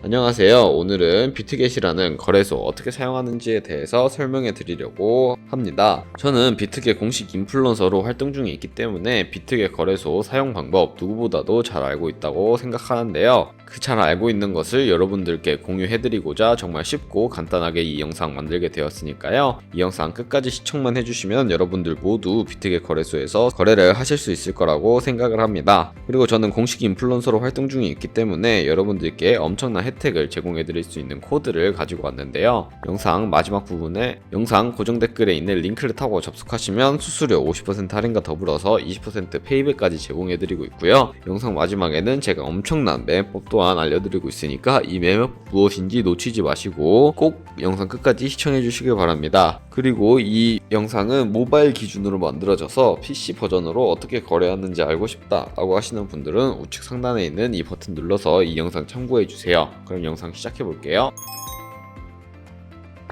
안녕하세요. 오늘은 비트겟이라는 거래소 어떻게 사용하는지에 대해서 설명해 드리려고 합니다. 저는 비트겟 공식 인플루언서로 활동 중에 있기 때문에 비트겟 거래소 사용 방법 누구보다도 잘 알고 있다고 생각하는데요. 그 잘 알고 있는 것을 여러분들께 공유해 드리고자 정말 쉽고 간단하게 이 영상 만들게 되었으니까요. 이 영상 끝까지 시청만 해주시면 여러분들 모두 비트겟 거래소에서 거래를 하실 수 있을 거라고 생각을 합니다. 그리고 저는 공식 인플루언서로 활동 중에 있기 때문에 여러분들께 엄청난 혜택을 제공해 드릴 수 있는 코드를 가지고 왔는데요. 영상 마지막 부분에 영상 고정 댓글에 있는 링크를 타고 접속하시면 수수료 50% 할인과 더불어서 20% 페이백까지 제공해 드리고 있고요. 영상 마지막에는 제가 엄청난 매매법 또한 알려드리고 있으니까 이 매매법 무엇인지 놓치지 마시고 꼭 영상 끝까지 시청해 주시길 바랍니다. 그리고 이 영상은 모바일 기준으로 만들어져서 PC 버전으로 어떻게 거래하는지 알고 싶다 라고 하시는 분들은 우측 상단에 있는 이 버튼 눌러서 이 영상 참고해 주세요. 그럼 영상 시작해 볼게요.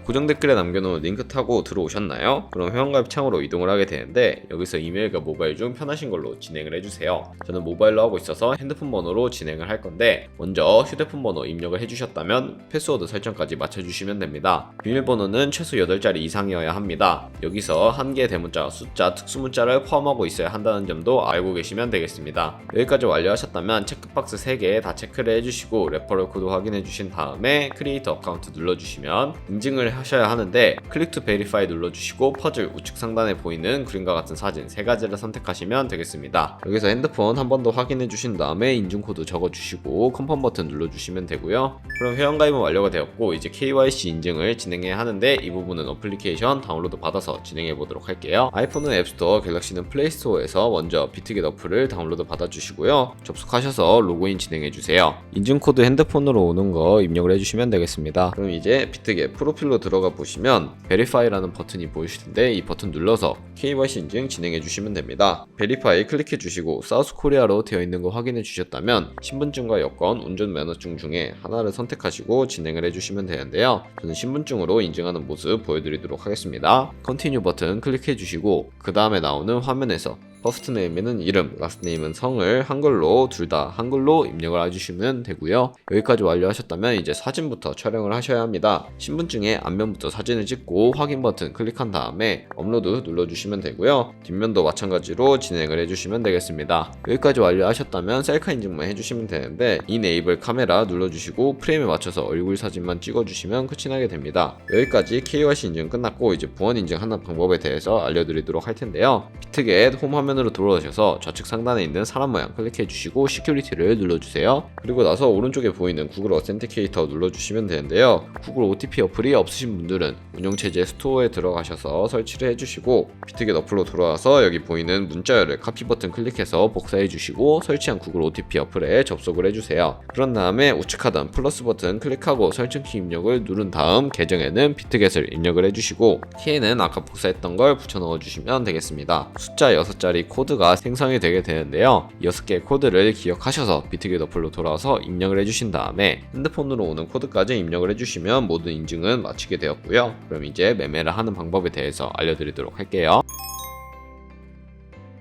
고정 댓글에 남겨놓은 링크 타고 들어오셨나요? 그럼 회원가입 창으로 이동을 하게 되는데 여기서 이메일과 모바일 중 편하신 걸로 진행을 해주세요. 저는 모바일로 하고 있어서 핸드폰 번호로 진행을 할 건데 먼저 휴대폰 번호 입력을 해주셨다면 패스워드 설정까지 맞춰주시면 됩니다. 비밀번호는 최소 8자리 이상이어야 합니다. 여기서 한 개의 대문자, 숫자, 특수문자를 포함하고 있어야 한다는 점도 알고 계시면 되겠습니다. 여기까지 완료하셨다면 체크박스 3개 다 체크를 해주시고 레퍼럴 코드 확인해 주신 다음에 크리에이터 어카운트 눌러주시면 인증을 하셔야 하는데 클릭 투 베리파이 눌러주시고 퍼즐 우측 상단에 보이는 그림과 같은 사진 3가지를 선택하시면 되겠습니다. 여기서 핸드폰 한 번 더 확인해 주신 다음에 인증코드 적어주시고 컨펌 버튼 눌러주시면 되고요. 그럼 회원가입은 완료가 되었고 이제 KYC 인증을 진행해야 하는데 이 부분은 어플리케이션 다운로드 받아서 진행해 보도록 할게요. 아이폰은 앱스토어, 갤럭시는 플레이스토어에서 먼저 비트겟 어플을 다운로드 받아주시고요. 접속하셔서 로그인 진행해 주세요. 인증코드 핸드폰으로 오는 거 입력을 해주시면 되겠습니다. 그럼 이제 비트겟 프로필로 들어가 보시면 베리파이라는 버튼이 보이실 텐데 이 버튼 눌러서 KYC 인증 진행해 주시면 됩니다. 베리파이 클릭해 주시고 사우스 코리아로 되어 있는 거 확인해 주셨다면 신분증과 여권, 운전면허증 중에 하나를 선택하시고 진행을 해 주시면 되는데요. 저는 신분증으로 인증하는 모습 보여드리도록 하겠습니다. 컨티뉴 버튼 클릭해 주시고 그 다음에 나오는 화면에서 퍼스트 네임에는 이름, 라스트 네임은 성을 한글로 둘 다 한글로 입력을 해주시면 되고요. 여기까지 완료하셨다면 이제 사진부터 촬영을 하셔야 합니다. 신분증의 앞면부터 사진을 찍고 확인 버튼 클릭한 다음에 업로드 눌러주시면 되고요. 뒷면도 마찬가지로 진행을 해주시면 되겠습니다. 여기까지 완료하셨다면 셀카 인증만 해주시면 되는데 이네이블 카메라 눌러주시고 프레임에 맞춰서 얼굴 사진만 찍어주시면 끝이 나게 됩니다. 여기까지 KYC 인증 끝났고 이제 부원 인증하는 방법에 대해서 알려드리도록 할 텐데요. 비트겟 홈 화면으로 돌아오셔서 좌측 상단에 있는 사람 모양 클릭해 주시고 시큐리티를 눌러주세요. 그리고 나서 오른쪽에 보이는 구글 어센티케이터 눌러주시면 되는데요. 구글 OTP 어플이 없으신 분들은 운영체제 스토어에 들어가셔서 설치를 해주시고 비트겟 어플로 돌아와서 여기 보이는 문자열을 카피 버튼 클릭해서 복사해 주시고 설치한 구글 OTP 어플에 접속을 해주세요. 그런 다음에 우측 하단 플러스 버튼 클릭하고 설정키 입력을 누른 다음 계정에는 비트겟을 입력을 해주시고 키에는 아까 복사했던 걸 붙여 넣어주시면 되겠습니다. 숫자 6자리 코드가 생성이 되게 되는데요. 6개의 코드를 기억하셔서 비트겟 어플로 돌아와서 입력을 해주신 다음에 핸드폰으로 오는 코드까지 입력을 해주시면 모든 인증은 마치게 되었고요. 그럼 이제 매매를 하는 방법에 대해서 알려드리도록 할게요.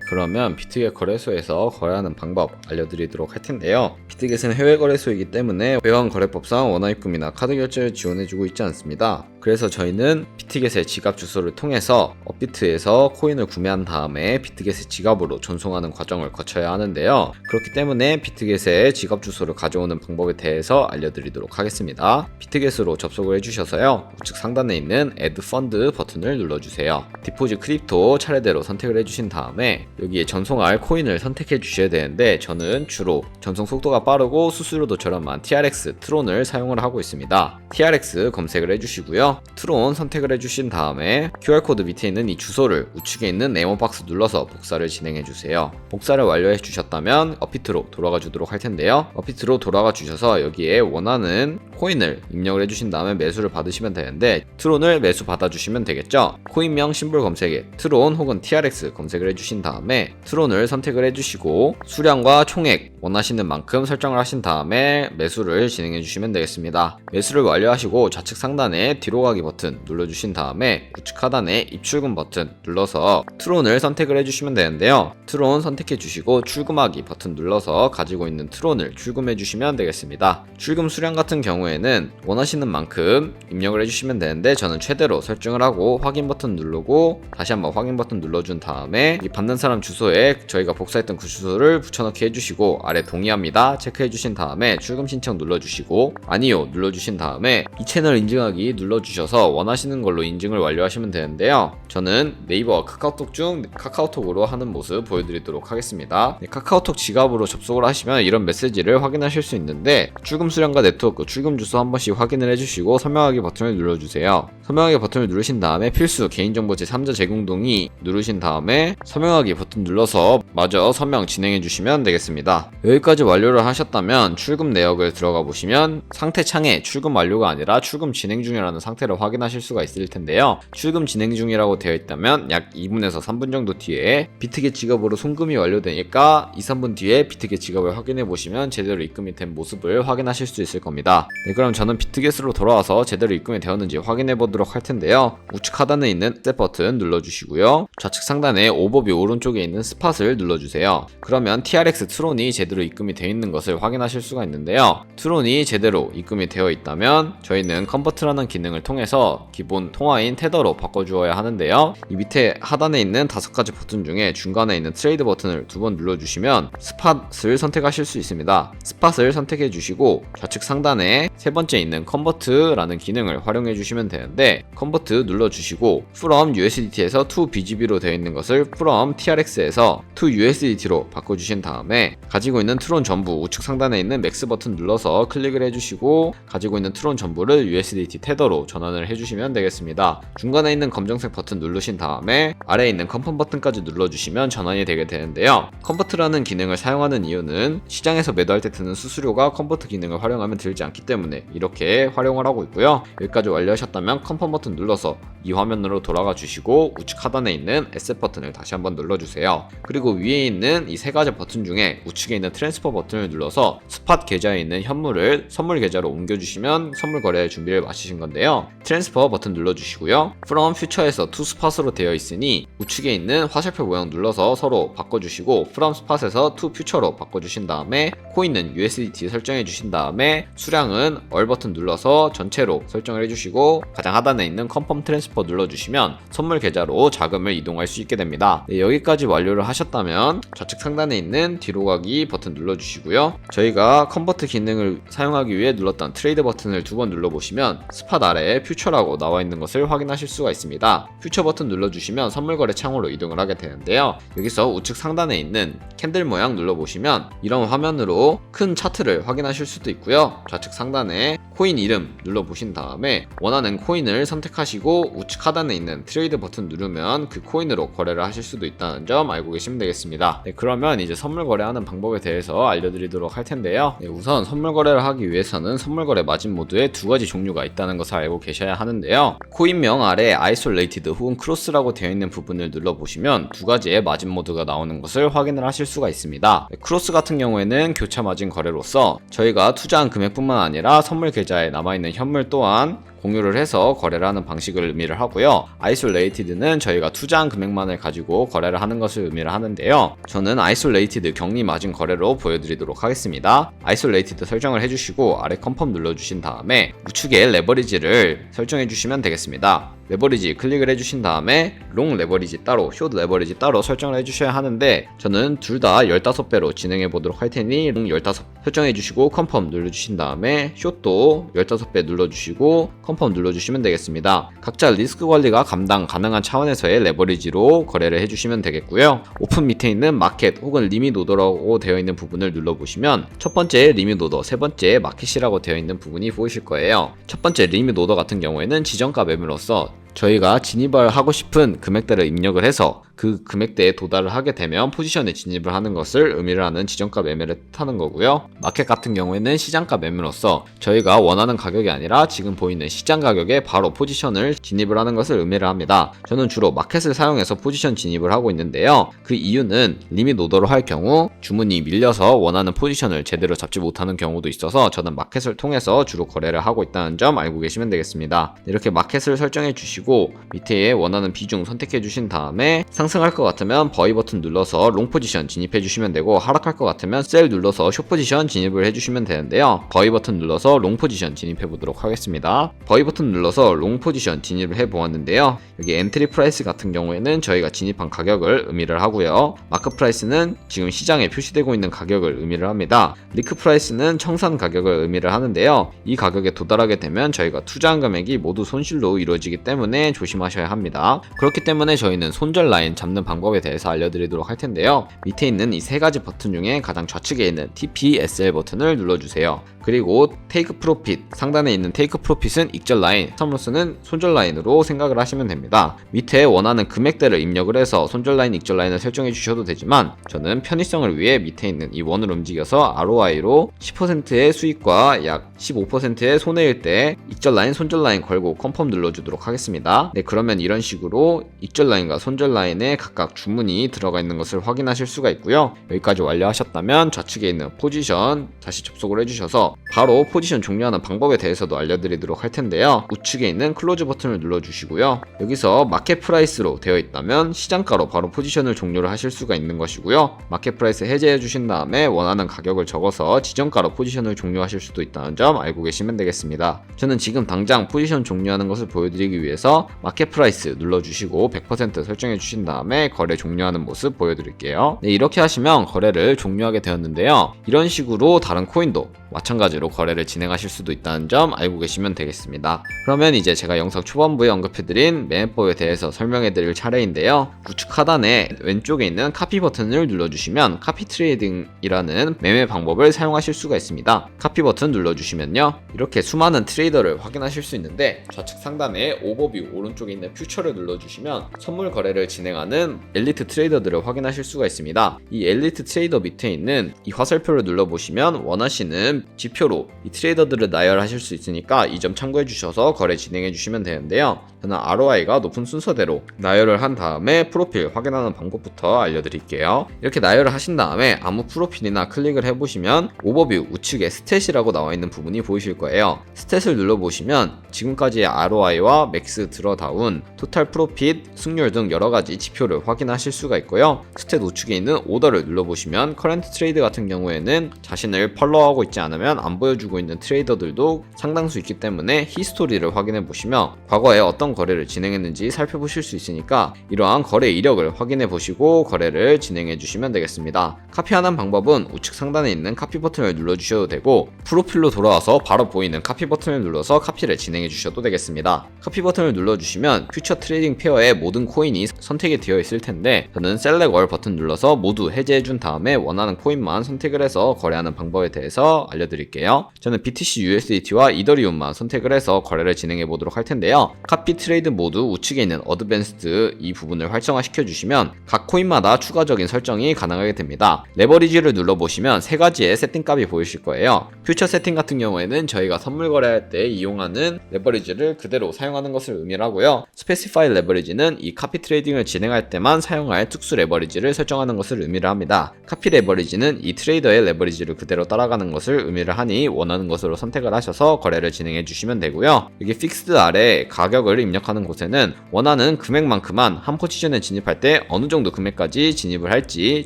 그러면 비트겟 거래소에서 거래하는 방법 알려드리도록 할 텐데요. 비트겟은 해외 거래소이기 때문에 회원 거래법상 원화입금이나 카드 결제를 지원해주고 있지 않습니다. 그래서 저희는 비트겟의 지갑 주소를 통해서 업비트에서 코인을 구매한 다음에 비트겟의 지갑으로 전송하는 과정을 거쳐야 하는데요. 그렇기 때문에 비트겟의 지갑 주소를 가져오는 방법에 대해서 알려드리도록 하겠습니다. 비트겟으로 접속을 해주셔서요. 우측 상단에 있는 Add Fund 버튼을 눌러주세요. 디포짓 크립토 차례대로 선택을 해주신 다음에 여기에 전송할 코인을 선택해 주셔야 되는데 저는 주로 전송 속도가 빠르고 수수료도 저렴한 TRX 트론을 사용을 하고 있습니다. TRX 검색을 해주시고요. 트론 선택을 해주신 다음에 QR코드 밑에 있는 이 주소를 우측에 있는 네모박스 눌러서 복사를 진행해 주세요. 복사를 완료해 주셨다면 업비트로 돌아가 주도록 할 텐데요. 업비트로 돌아가 주셔서 여기에 원하는 코인을 입력을 해주신 다음에 매수를 받으시면 되는데 트론을 매수 받아주시면 되겠죠. 코인명 심볼 검색에 트론 혹은 TRX 검색을 해주신 다음에 트론을 선택을 해주시고 수량과 총액 원하시는 만큼 설정을 하신 다음에 매수를 진행해 주시면 되겠습니다. 매수를 완료하시고 좌측 상단에 뒤로 가기 버튼 눌러주신 다음에 우측 하단에 입출금 버튼 눌러서 트론을 선택을 해주시면 되는데요. 트론 선택해 주시고 출금하기 버튼 눌러서 가지고 있는 트론을 출금해 주시면 되겠습니다. 출금 수량 같은 경우에 경우에는 원하시는 만큼 입력을 해주시면 되는데 저는 최대로 설정을 하고 확인 버튼 누르고 다시 한번 확인 버튼 눌러준 다음에 이 받는 사람 주소에 저희가 복사했던 그 주소를 붙여넣기 해주시고 아래 동의합니다 체크해주신 다음에 출금 신청 눌러주시고 아니요 눌러주신 다음에 이 채널 인증하기 눌러주셔서 원하시는 걸로 인증을 완료하시면 되는데요. 저는 네이버와 카카오톡 중 카카오톡으로 하는 모습 보여드리도록 하겠습니다. 카카오톡 지갑으로 접속을 하시면 이런 메시지를 확인하실 수 있는데 출금 수량과 네트워크, 출금 주소 한 번씩 확인을 해주시고 서명하기 버튼을 눌러주세요. 서명하기 버튼을 누르신 다음에 필수 개인정보 제3자 제공 동의 누르신 다음에 서명하기 버튼 눌러서 마저 서명 진행해 주시면 되겠습니다. 여기까지 완료를 하셨다면 출금 내역을 들어가 보시면 상태 창에 출금 완료가 아니라 출금 진행 중이라는 상태를 확인하실 수가 있을 텐데요. 출금 진행 중이라고 되어 있다면 약 2분에서 3분 정도 뒤에 비트겟 지갑으로 송금이 완료되니까 2-3분 뒤에 비트겟 지갑을 확인해 보시면 제대로 입금이 된 모습을 확인하실 수 있을 겁니다. 네, 그럼 저는 비트겟으로 돌아와서 제대로 입금이 되었는지 확인해 보도록 할 텐데요. 우측 하단에 있는 셋 버튼 눌러주시고요. 좌측 상단에 오버뷰 오른쪽에 있는 스팟을 눌러주세요. 그러면 TRX 트론이 제대로 입금이 되어 있는 것을 확인하실 수가 있는데요. 트론이 제대로 입금이 되어 있다면 저희는 컨버트라는 기능을 통해서 기본 통화인 테더로 바꿔주어야 하는데요. 이 밑에 하단에 있는 5가지 버튼 중에 중간에 있는 트레이드 버튼을 2번 눌러주시면 스팟을 선택하실 수 있습니다. 스팟을 선택해 주시고 좌측 상단에 세 번째 있는 컨버트라는 기능을 활용해 주시면 되는데 컨버트 눌러주시고 from USDT에서 to BGB로 되어 있는 것을 from TRX에서 to USDT로 바꿔주신 다음에 가지고 있는 트론 전부 우측 상단에 있는 맥스 버튼 눌러서 클릭을 해주시고 가지고 있는 트론 전부를 USDT 테더로 전환을 해주시면 되겠습니다. 중간에 있는 검정색 버튼 누르신 다음에 아래에 있는 컨펌 버튼까지 눌러주시면 전환이 되게 되는데요. 컨버트라는 기능을 사용하는 이유는 시장에서 매도할 때 드는 수수료가 컨버트 기능을 활용하면 들지 않기 때문에 이렇게 활용을 하고 있고요. 여기까지 완료하셨다면 컨펌 버튼 눌러서 이 화면으로 돌아가 주시고 우측 하단에 있는 에셋 버튼을 다시 한번 눌러주세요. 그리고 위에 있는 이 세 가지 버튼 중에 우측에 있는 트랜스퍼 버튼을 눌러서 스팟 계좌에 있는 현물을 선물 계좌로 옮겨주시면 선물 거래 준비를 마치신 건데요. 트랜스퍼 버튼 눌러주시고요. From Future에서 To Spot으로 되어 있으니 우측에 있는 화살표 모양 눌러서 서로 바꿔주시고 From Spot에서 To Future로 바꿔주신 다음에 코인은 USDT 설정해 주신 다음에 수량은 얼 버튼 눌러서 전체로 설정을 해주시고 가장 하단에 있는 Confirm Transfer 눌러주시면 선물 계좌로 자금을 이동할 수 있게 됩니다. 네, 여기까지 완료를 하셨다면 좌측 상단에 있는 뒤로 가기 버튼 눌러주시고요. 저희가 컨버트 기능을 사용하기 위해 눌렀던 트레이드 버튼을 2번 눌러보시면 스팟 아래에 퓨처라고 나와 있는 것을 확인하실 수가 있습니다. 퓨처 버튼 눌러주시면 선물 거래 창으로 이동을 하게 되는데요. 여기서 우측 상단에 있는 캔들 모양 눌러보시면 이런 화면으로 큰 차트를 확인하실 수도 있고요. 좌측 상단에 코인 이름 눌러보신 다음에 원하는 코인을 선택하시고 우측 하단에 있는 트레이드 버튼 누르면 그 코인으로 거래를 하실 수도 있다는 점 알고 계시면 되겠습니다. 네, 그러면 이제 선물 거래하는 방법에 대해서 알려드리도록 할 텐데요. 네, 우선 선물 거래를 하기 위해서는 선물 거래 마진 모드에 2가지 종류가 있다는 것을 알고 계셔야 하는데요. 코인명 아래 아이솔레이티드 혹은 크로스라고 되어 있는 부분을 눌러보시면 2가지의 마진 모드가 나오는 것을 확인을 하실 수가 있습니다. 네, 크로스 같은 경우에는 교차 마진 거래로서 저희가 투자한 금액뿐만 아니라 선물 계좌에 남아있는 현물 또한 공유를 해서 거래를 하는 방식을 의미를 하고요. 아이솔레이티드는 저희가 투자한 금액만을 가지고 거래를 하는 것을 의미를 하는데요. 저는 아이솔레이티드 격리 마진 거래로 보여드리도록 하겠습니다. 아이솔레이티드 설정을 해주시고 아래 컨펌 눌러주신 다음에 우측에 레버리지를 설정해 주시면 되겠습니다. 레버리지 클릭을 해주신 다음에 롱 레버리지 따로, 숏 레버리지 따로 설정을 해주셔야 하는데 저는 둘 다 15배로 진행해 보도록 할 테니 롱 15 설정해 주시고 컨펌 눌러주신 다음에 숏도 15배 눌러주시고 컨펌 눌러주시면 되겠습니다. 각자 리스크 관리가 감당 가능한 차원에서의 레버리지로 거래를 해주시면 되겠고요. 오픈 밑에 있는 마켓 혹은 리밋 오더라고 되어 있는 부분을 눌러보시면 첫 번째 리밋 오더, 세 번째 마켓이라고 되어 있는 부분이 보이실 거예요. 첫 번째 리밋 오더 같은 경우에는 지정가 매매로서 저희가 진입을 하고 싶은 금액대를 입력을 해서 그 금액대에 도달을 하게 되면 포지션에 진입을 하는 것을 의미를 하는 지정가 매매를 뜻하는 거고요. 마켓 같은 경우에는 시장가 매매로서 저희가 원하는 가격이 아니라 지금 보이는 시장 가격에 바로 포지션을 진입을 하는 것을 의미를 합니다. 저는 주로 마켓을 사용해서 포지션 진입을 하고 있는데요. 그 이유는 리밋 오더로 할 경우 주문이 밀려서 원하는 포지션을 제대로 잡지 못하는 경우도 있어서 저는 마켓을 통해서 주로 거래를 하고 있다는 점 알고 계시면 되겠습니다. 이렇게 마켓을 설정해 주시고 밑에 원하는 비중 선택해 주신 다음에 상승할 것 같으면 버이 버튼 눌러서 롱 포지션 진입해 주시면 되고, 하락할 것 같으면 셀 눌러서 숏 포지션 진입을 해주시면 되는데요. 버이 버튼 눌러서 롱 포지션 진입해 보도록 하겠습니다. 버이 버튼 눌러서 롱 포지션 진입을 해 보았는데요. 여기 엔트리 프라이스 같은 경우에는 저희가 진입한 가격을 의미를 하고요. 마크 프라이스는 지금 시장에 표시되고 있는 가격을 의미를 합니다. 리크 프라이스는 청산 가격을 의미를 하는데요. 이 가격에 도달하게 되면 저희가 투자한 금액이 모두 손실로 이루어지기 때문에 조심하셔야 합니다. 그렇기 때문에 저희는 손절 라인 잡는 방법에 대해서 알려드리도록 할 텐데요. 밑에 있는 이 세 가지 버튼 중에 가장 좌측에 있는 TPSL 버튼을 눌러주세요. 그리고 테이크 프로핏, 상단에 있는 테이크 프로핏은 익절 라인, 스탑로스는 손절 라인으로 생각을 하시면 됩니다. 밑에 원하는 금액대를 입력을 해서 손절 라인, 익절 라인을 설정해 주셔도 되지만, 저는 편의성을 위해 밑에 있는 이 원을 움직여서 ROI로 10%의 수익과 약 15%의 손해일 때 익절 라인, 손절 라인 걸고 컨펌 눌러주도록 하겠습니다. 네, 그러면 이런 식으로 익절 라인과 손절 라인에 각각 주문이 들어가 있는 것을 확인하실 수가 있고요. 여기까지 완료하셨다면 좌측에 있는 포지션 다시 접속을 해주셔서 바로 포지션 종료하는 방법에 대해서도 알려드리도록 할 텐데요. 우측에 있는 클로즈 버튼을 눌러주시고요. 여기서 마켓 프라이스로 되어 있다면 시장가로 바로 포지션을 종료를 하실 수가 있는 것이고요. 마켓 프라이스 해제해 주신 다음에 원하는 가격을 적어서 지정가로 포지션을 종료하실 수도 있다는 점 알고 계시면 되겠습니다. 저는 지금 당장 포지션 종료하는 것을 보여드리기 위해서 마켓 프라이스 눌러주시고 100% 설정해 주신 다음에 거래 종료하는 모습 보여드릴게요. 네, 이렇게 하시면 거래를 종료하게 되었는데요. 이런 식으로 다른 코인도 마찬가지로 거래를 진행하실 수도 있다는 점 알고 계시면 되겠습니다. 그러면 이제 제가 영상 초반부에 언급해드린 매매법에 대해서 설명해드릴 차례인데요. 우측 하단에 왼쪽에 있는 카피 버튼을 눌러주시면 카피 트레이딩이라는 매매 방법을 사용하실 수가 있습니다. 카피 버튼 눌러주시면요, 이렇게 수많은 트레이더를 확인하실 수 있는데, 좌측 상단에 오버뷰 오른쪽에 있는 퓨처를 눌러주시면 선물 거래를 진행하는 엘리트 트레이더들을 확인하실 수가 있습니다. 이 엘리트 트레이더 밑에 있는 이 화살표를 눌러보시면 원하시는 지표로 이 트레이더들을 나열하실 수 있으니까 이 점 참고해 주셔서 거래 진행해 주시면 되는데요. 저는 ROI가 높은 순서대로 나열을 한 다음에 프로필 확인하는 방법부터 알려드릴게요. 이렇게 나열을 하신 다음에 아무 프로필이나 클릭을 해보시면 오버뷰 우측에 스탯이라고 나와 있는 부분이 보이실 거예요. 스탯을 눌러보시면 지금까지의 ROI와 맥스 드러다운, 토탈 프로핏, 승률 등 여러가지 지표를 확인하실 수가 있고요. 스탯 우측에 있는 오더를 눌러보시면 커런트 트레이드 같은 경우에는 자신을 팔로우하고 있지 않으면 안 보여주고 있는 트레이더들도 상당수 있기 때문에 히스토리를 확인해 보시며 과거에 어떤 거래를 진행했는지 살펴보실 수 있으니까 이러한 거래 이력을 확인해 보시고 거래를 진행해 주시면 되겠습니다. 카피하는 방법은 우측 상단에 있는 카피 버튼을 눌러 주셔도 되고, 프로필로 돌아와서 바로 보이는 카피 버튼을 눌러서 카피를 진행해 주셔도 되겠습니다. 카피 버튼을 눌러 주시면 퓨처 트레이딩 페어의 모든 코인이 선택이 되어 있을 텐데, 저는 셀렉 월 버튼 눌러서 모두 해제해 준 다음에 원하는 코인만 선택을 해서 거래하는 방법에 대해서 알려드릴게요. 저는 BTC USDT와 이더리움만 선택을 해서 거래를 진행해 보도록 할 텐데요. 카피 트레이드 모드 우측에 있는 어드밴스드 이 부분을 활성화시켜 주시면 각 코인마다 추가적인 설정이 가능하게 됩니다. 레버리지를 눌러보시면 세 가지의 세팅값이 보이실 거예요. 퓨처 세팅 같은 경우에는 저희가 선물 거래할 때 이용하는 레버리지를 그대로 사용하는 것을 의미하고요. 스페시파이 레버리지는 이 카피 트레이딩을 진행할 때만 사용할 특수 레버리지를 설정하는 것을 의미를 합니다. 카피 레버리지는 이 트레이더의 레버리지를 그대로 따라가는 것을 의미를 하니 원하는 것으로 선택을 하셔서 거래를 진행해 주시면 되고요. 여기 픽스드 아래 가격을 입력하는 곳에는 원하는 금액만큼만 한 포지션에 진입할 때 어느 정도 금액까지 진입을 할지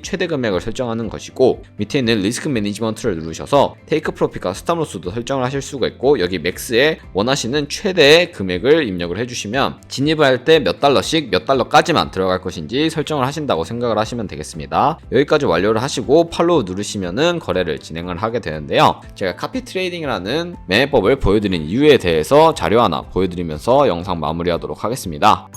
최대 금액을 설정하는 것이고, 밑에 있는 리스크 매니지먼트를 누르셔서 테이크 프로핏과 스탑로스도 설정을 하실 수가 있고, 여기 맥스에 원하시는 최대의 금액을 입력을 해주시면 진입을 할 때 몇 달러씩 몇 달러까지만 들어갈 것인지 설정을 하신다고 생각을 하시면 되겠습니다. 여기까지 완료를 하시고 팔로우 누르시면은 거래를 진행을 하게 되는데요. 제가 카피 트레이딩이라는 매매법을 보여드린 이유에 대해서 자료 하나 보여드리면서 영상 마무리하도록 하겠습니다.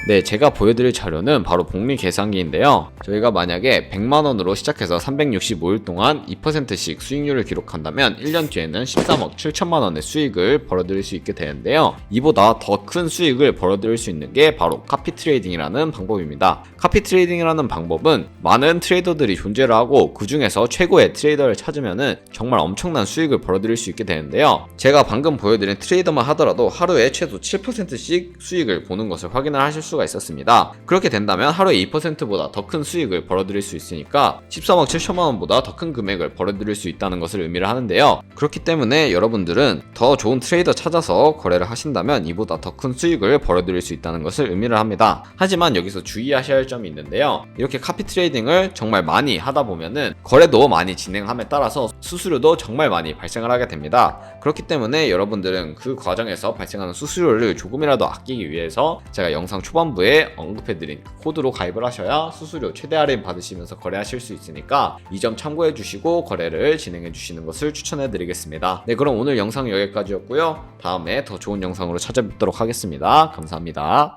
네, 제가 보여드릴 자료는 바로 복리 계산기인데요. 저희가 만약에 100만원으로 시작해서 365일 동안 2%씩 수익률을 기록한다면 1년 뒤에는 13억 7천만원의 수익을 벌어들일 수 있게 되는데요. 이보다 더 큰 수익을 벌어들일 수 있는 게 바로 카피 트레이딩이라는 방법입니다. 카피 트레이딩이라는 방법은 많은 트레이더들이 존재를 하고 그 중에서 최고의 트레이더를 찾으면은 정말 엄청난 수익을 벌어들일 수 있게 되는데요. 제가 방금 보여드린 트레이더만 하더라도 하루에 최소 7%씩 수익을 보는 것을 확인을 하실 수 수가 있었습니다. 그렇게 된다면 하루에 2%보다 더 큰 수익을 벌어들일 수 있으니까 13억 7천만 원보다 더 큰 금액을 벌어들일 수 있다는 것을 의미를 하는데요. 그렇기 때문에 여러분들은 더 좋은 트레이더 찾아서 거래를 하신다면 이보다 더 큰 수익을 벌어들일 수 있다는 것을 의미를 합니다. 하지만 여기서 주의하셔야 할 점이 있는데요. 이렇게 카피 트레이딩을 정말 많이 하다 보면은 거래도 많이 진행함에 따라서 수수료도 정말 많이 발생을 하게 됩니다. 그렇기 때문에 여러분들은 그 과정에서 발생하는 수수료를 조금이라도 아끼기 위해서 제가 영상 초반부에 언급해드린 코드로 가입을 하셔야 수수료 최대 할인 받으시면서 거래하실 수 있으니까 이 점 참고해 주시고 거래를 진행해 주시는 것을 추천해 드리겠습니다. 네, 그럼 오늘 영상 여기까지였고요. 다음에 더 좋은 영상으로 찾아뵙도록 하겠습니다. 감사합니다.